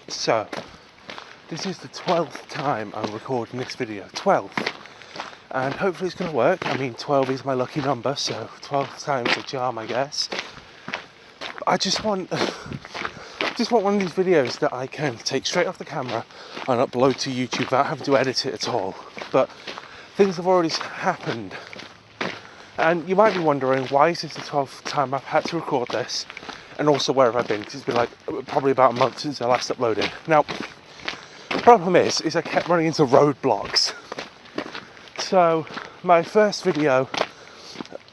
So, this is the 12th time I'm recording this video. 12th. And hopefully it's going to work. I mean, 12 is my lucky number, so 12 times a charm, I guess. But I just want one of these videos that I can take straight off the camera and upload to YouTube without having to edit it at all. But things have already happened. And you might be wondering, why is this the 12th time I've had to record this? And also, where have I been? Because it's been like probably about a month since I last uploaded. Now, the problem is I kept running into roadblocks. So, my first video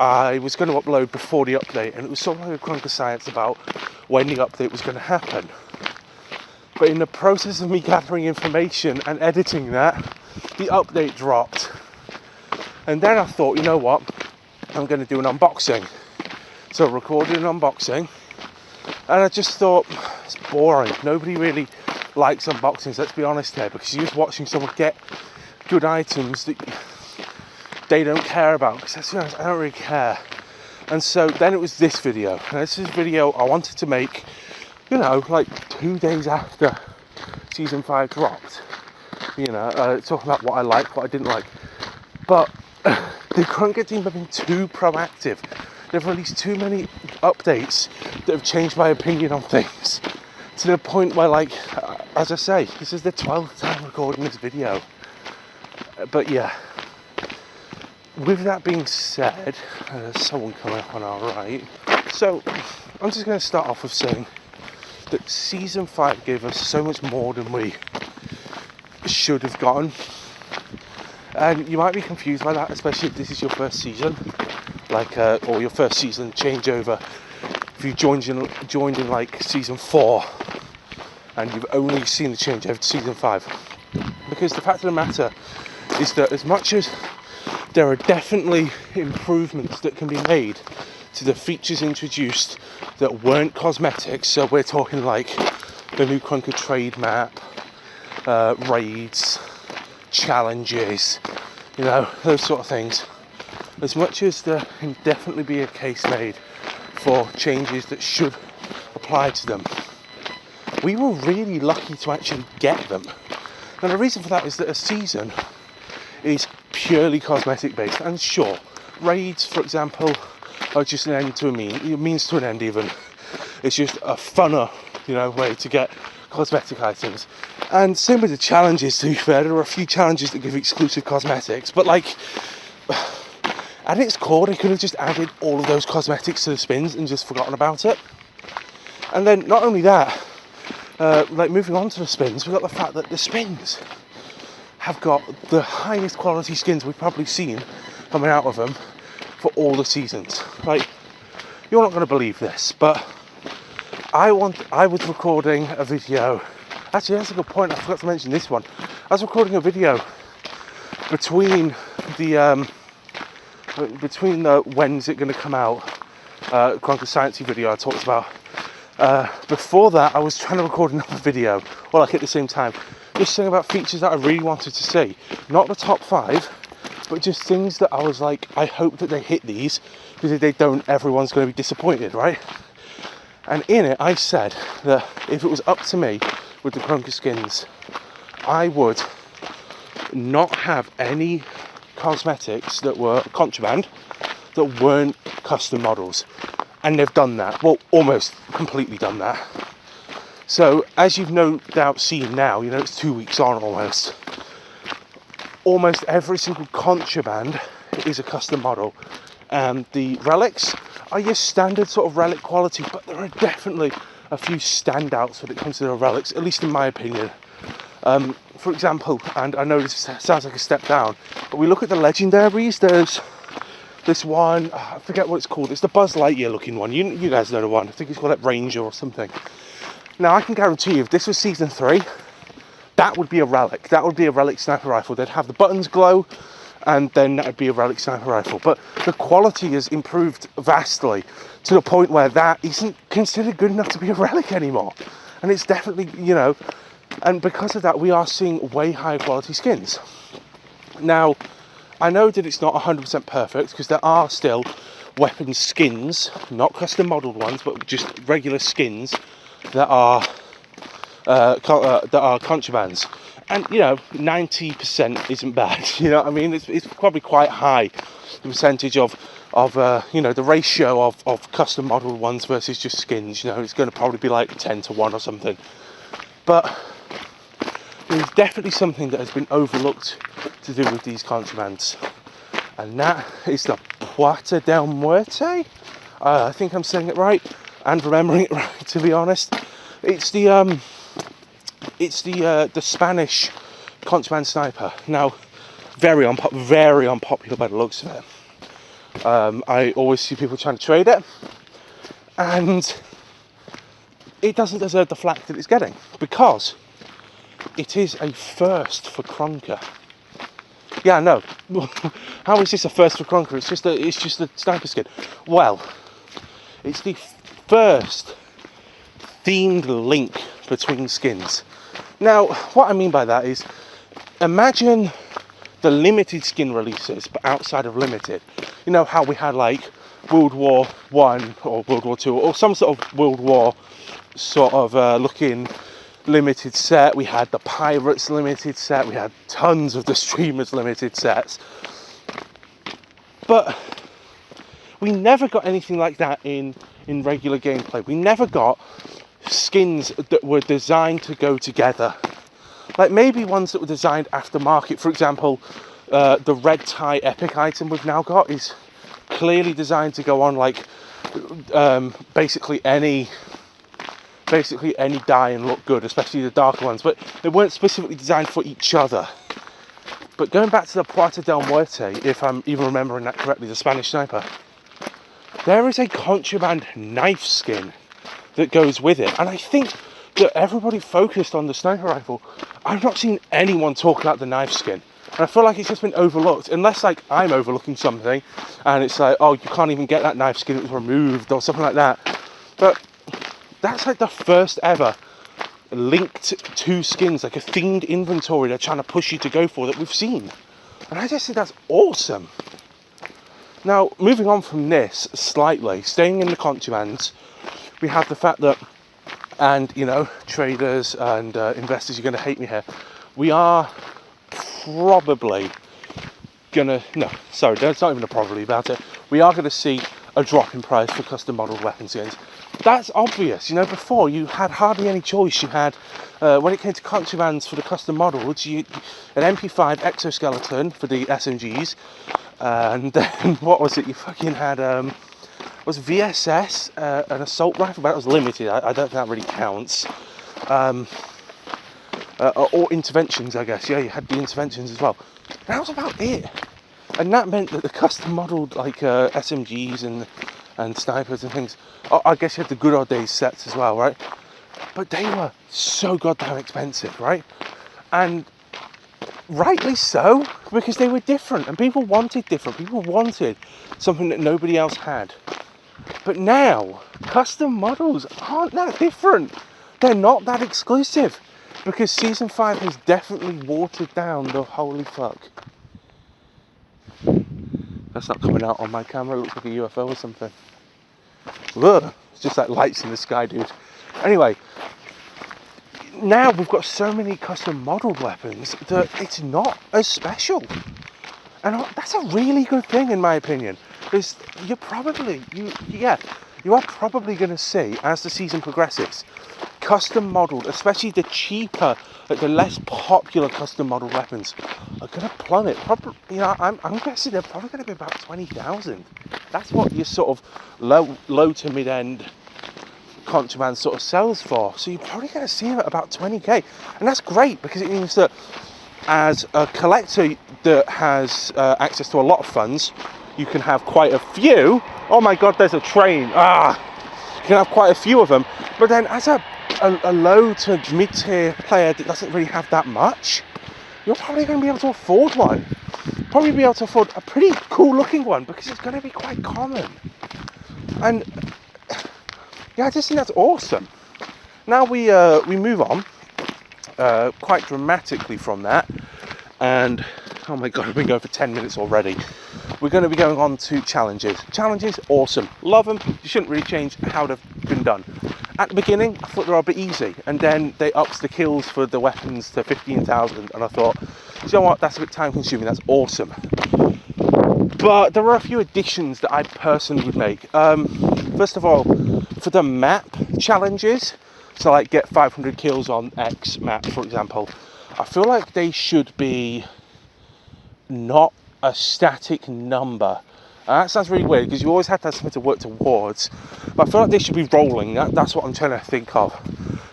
I was going to upload before the update, and it was sort of like a krunker science about when the update was going to happen. But in the process of me gathering information and editing that, the update dropped. And then I thought, you know what, I'm going to do an unboxing. So I recorded an unboxing, and I just thought, it's boring. Nobody really likes unboxings, let's be honest here, because you're just watching someone get good items that they don't care about. Because let's be honest, I don't really care. And so then it was this video. And this is a video I wanted to make, you know, like 2 days after season 5 dropped. You know, talking about what I liked, what I didn't like. But the krunker team have been too proactive. They've released too many updates that have changed my opinion on things. To the point where, like, as I say, this is the 12th time recording this video. But yeah. With that being said, there's someone coming up on our right. So, I'm just going to start off with saying that season 5 gave us so much more than we should have gotten. And you might be confused by that, especially if this is your first season, like, or your first season changeover. If you joined in like season 4, and you've only seen the changeover to season 5. Because the fact of the matter is that as much as there are definitely improvements that can be made to the features introduced that weren't cosmetics, so we're talking like the new krunker trade map, raids, challenges, you know, those sort of things. As much as there can definitely be a case made for changes that should apply to them, we were really lucky to actually get them. And the reason for that is that a season is purely cosmetic based, and sure, raids, for example, are just an end to a means to an end even. It's just a funner, you know, way to get cosmetic items. And same with the challenges, to be fair. There are a few challenges that give exclusive cosmetics, but like, at its core, they could have just added all of those cosmetics to the spins and just forgotten about it. And then not only that, like moving on to the spins, we've got the fact that the spins have got the highest quality skins we've probably seen coming out of them for all the seasons. Like, you're not going to believe this, but I was recording a video. Actually, that's a good point. I forgot to mention this one. I was recording a video between the when's it going to come out, krunker sciencey video I talked about. Before that, I was trying to record another video, well, like at the same time, just saying about features that I really wanted to see. Not the top 5, but just things that I was like, I hope that they hit these, because if they don't, everyone's going to be disappointed, right? And in it, I said that if it was up to me with the krunker skins, I would not have any cosmetics that were contraband, that weren't custom models. And they've done that. Well, almost completely done that. So, as you've no doubt seen now, you know, it's 2 weeks on almost. Almost every single contraband is a custom model. And the relics are your standard sort of relic quality, but there are definitely a few standouts when it comes to the relics, at least in my opinion. For example, and I know this sounds like a step down, but we look at the legendaries. There's this one, I forget what it's called. It's the Buzz Lightyear looking one. You guys know the one. I think it's called like Ranger or something. Now, I can guarantee you, if this was season 3, that would be a relic. That would be a relic sniper rifle. They'd have the buttons glow, and then that would be a relic sniper rifle. But the quality has improved vastly to the point where that isn't considered good enough to be a relic anymore. And it's definitely, you know, and because of that, we are seeing way higher quality skins. Now, I know that it's not 100% perfect, because there are still weapon skins, not custom modelled ones, but just regular skins that are that are contrabands. And, you know, 90% isn't bad, you know what I mean? It's probably quite high, the percentage of you know, the ratio of custom modelled ones versus just skins, you know, it's going to probably be like 10 to 1 or something. But there's definitely something that has been overlooked to do with these contrabands, and that is the Puerta del Muerte. I think I'm saying it right and remembering it right, to be honest. It's the Spanish contraband sniper. Now, very unpopular by the looks of it. I always see people trying to trade it, and it doesn't deserve the flack that it's getting, because it is a first for krunker. Yeah, no. How is this a first for krunker? It's just a sniper skin. Well, it's the first themed link between skins. Now, what I mean by that is, imagine the limited skin releases, but outside of limited. You know how we had like World War I or World War II or some sort of World War sort of looking limited set. We had the Pirates limited set. We had tons of the Streamers limited sets. But we never got anything like that in regular gameplay. We never got skins that were designed to go together. Like maybe ones that were designed aftermarket. For example, the red tie epic item we've now got is clearly designed to go on like basically any dye and look good, especially the darker ones, but they weren't specifically designed for each other. But going back to the Puerta del Muerte, if I'm even remembering that correctly, the Spanish sniper, there is a contraband knife skin that goes with it, and I think that everybody focused on the sniper rifle. I've not seen anyone talk about the knife skin, and I feel like it's just been overlooked, unless like I'm overlooking something and it's like, oh, you can't even get that knife skin, it was removed or something like that. But that's like the first ever linked to skins, like a themed inventory they're trying to push you to go for that we've seen, and I just think that's awesome. Now, moving on from this slightly, staying in the contrabands, we have the fact that, and you know, traders and investors, you're going to hate me here, we are probably gonna, no, sorry, there's not even a probably about it, we are going to see a drop in price for custom modelled weapon skins. That's obvious, you know. Before you had hardly any choice. You had, when it came to contrabands for the custom models, an MP5 exoskeleton for the SMGs, and then what was it? You fucking had was VSS, an assault rifle, but that was limited. I don't think that really counts. Or interventions, I guess. Yeah, you had the interventions as well. That was about it, and that meant that the custom modelled like SMGs and snipers and things. I guess you had the good old days sets as well, right? But they were so goddamn expensive, right? And rightly so, because they were different and people wanted different. People wanted something that nobody else had. But now, custom models aren't that different. They're not that exclusive, because Season 5 has definitely watered down the holy fuck. That's not coming out on my camera, it looks like a UFO or something. Ugh, it's just like lights in the sky, dude. Anyway, now we've got so many custom modelled weapons that it's not as special. And that's a really good thing, in my opinion. Because you are probably going to see, as the season progresses, custom modelled, especially the cheaper, like the less popular custom modelled weapons, are going to plummet. Probably, you know, I'm guessing they're probably going to be about 20,000. That's what your sort of low to mid end contraband sort of sells for. So you're probably going to see them at about 20k, and that's great, because it means that as a collector that has access to a lot of funds, you can have quite a few. Oh my god, there's a train. You can have quite a few of them. But then as a low to mid-tier player that doesn't really have that much, you're probably going to be able to afford one. Probably be able to afford a pretty cool looking one, because it's going to be quite common. And yeah, I just think that's awesome. Now we move on quite dramatically from that, and oh my god, we've been going for 10 minutes already. We're going to be going on to challenges. Challenges, awesome, love them. You shouldn't really change how they've been done. At the beginning, I thought they were a bit easy, and then they upped the kills for the weapons to 15,000, and I thought, you know what, that's a bit time consuming, that's awesome. But there are a few additions that I personally would make. First of all, for the map challenges, so like get 500 kills on X map, for example, I feel like they should be not a static number. That sounds really weird because you always have to have something to work towards, but I feel like they should be rolling. That's what I'm trying to think of.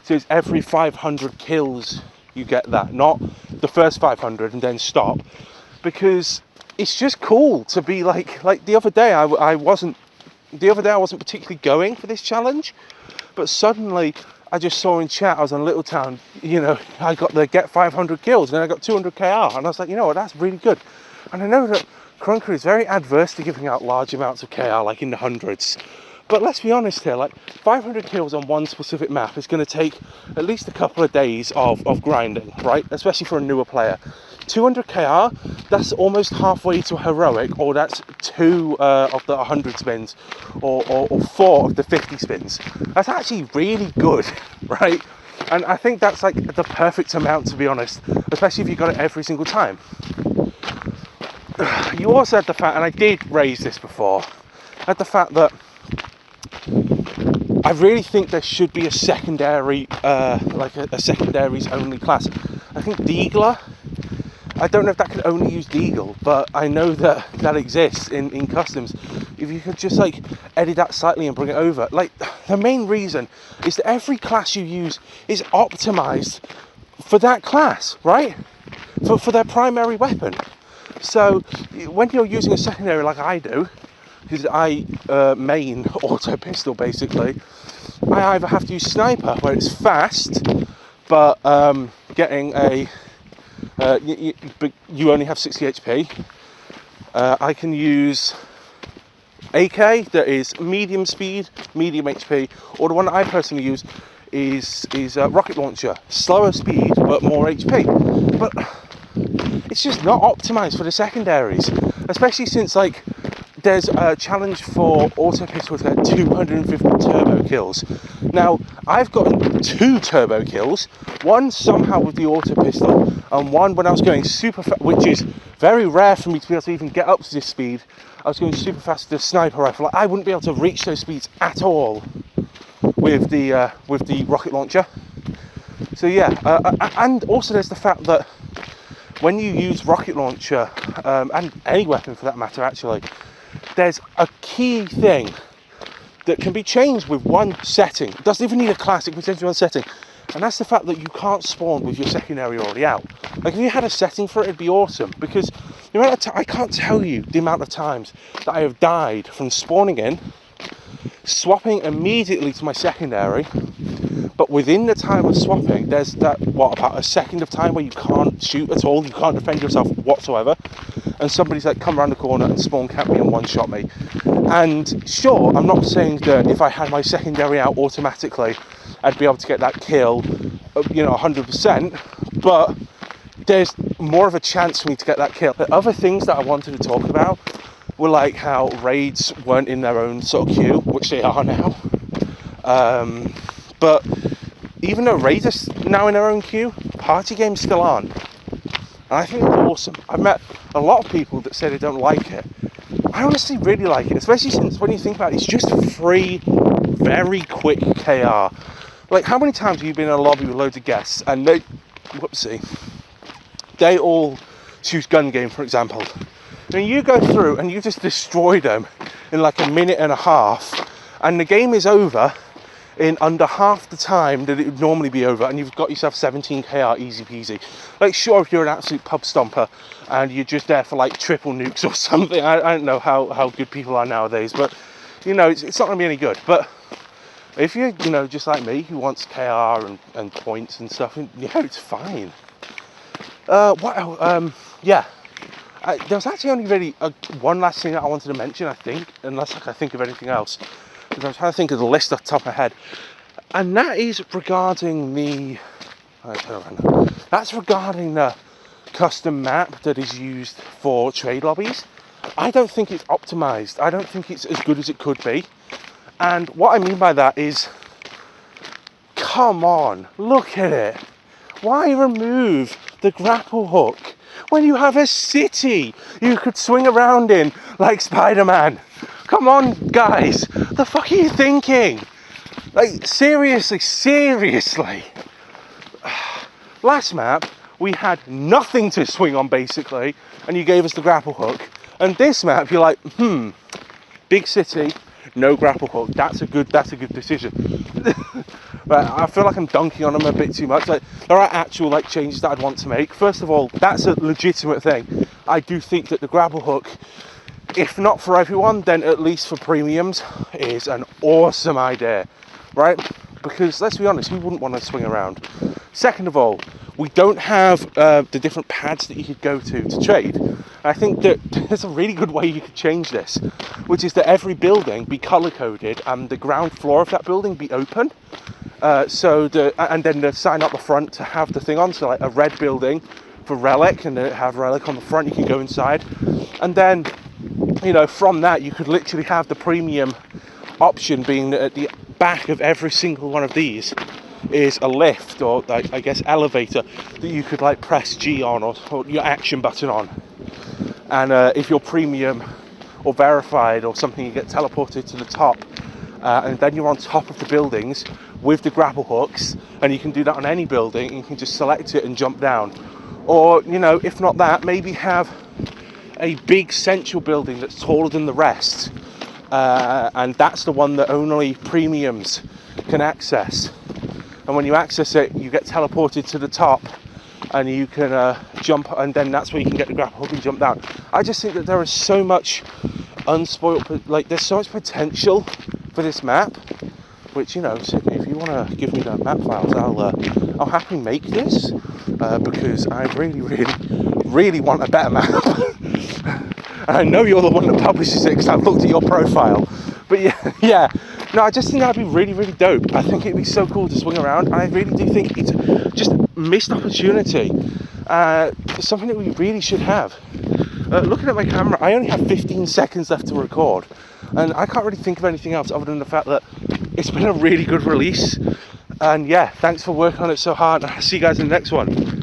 So it's every 500 kills you get that, not the first 500 and then stop, because it's just cool to be like the other day I wasn't particularly going for this challenge, but suddenly I just saw in chat, I was in Little Town, you know, I got the get 500 kills and then I got 200 KR, and I was like, you know what, that's really good. And I know that krunker is very adverse to giving out large amounts of KR, like in the hundreds. But let's be honest here, like 500 kills on one specific map is going to take at least a couple of days of grinding, right? Especially for a newer player. 200 KR, that's almost halfway to a heroic, or that's 2 of the 100 spins, or 4 of the 50 spins. That's actually really good, right? And I think that's like the perfect amount, to be honest, especially if you got it every single time. You also had the fact, and I did raise this before, had the fact that I really think there should be a secondary, like a secondaries only class. I think Deagler, I don't know if that can only use Deagle, but I know that that exists in customs. If you could just like edit that slightly and bring it over. Like, the main reason is that every class you use is optimized for that class, right? For their primary weapon. So when you're using a secondary like I do, because I main auto pistol basically, I either have to use sniper where it's fast, but getting a you only have 60 HP. I can use AK that is medium speed, medium HP, or the one that I personally use is rocket launcher, slower speed but more HP. But it's just not optimized for the secondaries, especially since like there's a challenge for auto pistol to get 250 turbo kills. Now I've gotten 2 turbo kills, one somehow with the auto pistol and one when I was going super fast, which is very rare for me to be able to even get up to this speed. I was going super fast with the sniper rifle. I wouldn't be able to reach those speeds at all with the rocket launcher. So yeah, and also there's the fact that when you use rocket launcher, and any weapon for that matter actually, there's a key thing that can be changed with one setting. It doesn't even need a class, it can be changed with one setting. And that's the fact that you can't spawn with your secondary already out. Like if you had a setting for it, it'd be awesome, because the amount of I can't tell you the amount of times that I have died from spawning in, swapping immediately to my secondary, but within the time of swapping, there's that, what, about a second of time where you can't shoot at all, you can't defend yourself whatsoever, and somebody's like come around the corner and spawn camp me and one-shot me. And sure, I'm not saying that if I had my secondary out automatically, I'd be able to get that kill, you know, 100%, but there's more of a chance for me to get that kill. The other things that I wanted to talk about were like how raids weren't in their own sort of queue, which they are now. But even though raids are now in their own queue, party games still aren't. And I think it's awesome. I've met a lot of people that say they don't like it. I honestly really like it, especially since when you think about it, it's just free, very quick KR. Like, how many times have you been in a lobby with loads of guests and they all choose gun game, for example, and you go through and you just destroy them in like a minute and a half, and the game is over in under half the time that it would normally be over, and you've got yourself 17 KR easy peasy. Like, sure, if you're an absolute pub stomper and you're just there for like triple nukes or something, I don't know how good people are nowadays, but you know, it's not going to be any good. But if you're, you know, just like me, who wants KR and points and stuff, yeah, it's fine. Yeah. There was actually only really one last thing that I wanted to mention, I think, unless I can think of anything else, because I'm trying to think of the list off the top of my head, and that is regarding the custom map that is used for trade lobbies. I don't think it's optimized. I don't think it's as good as it could be. And what I mean by that is, come on, look at it. Why remove the grapple hook when you have a city you could swing around in like Spider-Man? Come on, guys, the fuck are you thinking? Like, seriously. Last map, we had nothing to swing on basically, and you gave us the grapple hook. And this map, you're like, big city, no grapple hook. That's a good decision. But I feel like I'm dunking on them a bit too much. Like, there are actual like changes that I'd want to make. First of all, that's a legitimate thing. I do think that the grapple hook, if not for everyone, then at least for premiums, is an awesome idea, right? Because let's be honest, who wouldn't want to swing around? Second of all, we don't have the different pads that you could go to trade. I think that there's a really good way you could change this, which is that every building be color coded and the ground floor of that building be open. And then the sign up the front to have the thing on, so like a red building for relic, and then have relic on the front. You can go inside, and then, you know, from that you could literally have the premium option being that at the back of every single one of these is a lift, or like, I guess, elevator that you could like press G on, or your action button on, and if you're premium or verified or something, you get teleported to the top, and then you're on top of the buildings with the grapple hooks, and you can do that on any building, and you can just select it and jump down. Or, you know, if not that, maybe have a big central building that's taller than the rest, and that's the one that only premiums can access. And when you access it, you get teleported to the top, and you can jump, and then that's where you can get the grapple hook and jump down. I just think that there is so much unspoiled, like there's so much potential for this map, which, you know, Sydney, if you want to give me the map files, I'll happily make this, because I really want a better map. And I know you're the one that publishes it because I've looked at your profile. But yeah, no, I just think that'd be really dope. I think it'd be so cool to swing around, and I really do think it's just a missed opportunity. Something that we really should have. Looking at my camera, I only have 15 seconds left to record, and I can't really think of anything else other than the fact that it's been a really good release. And yeah, thanks for working on it so hard, and I'll see you guys in the next one.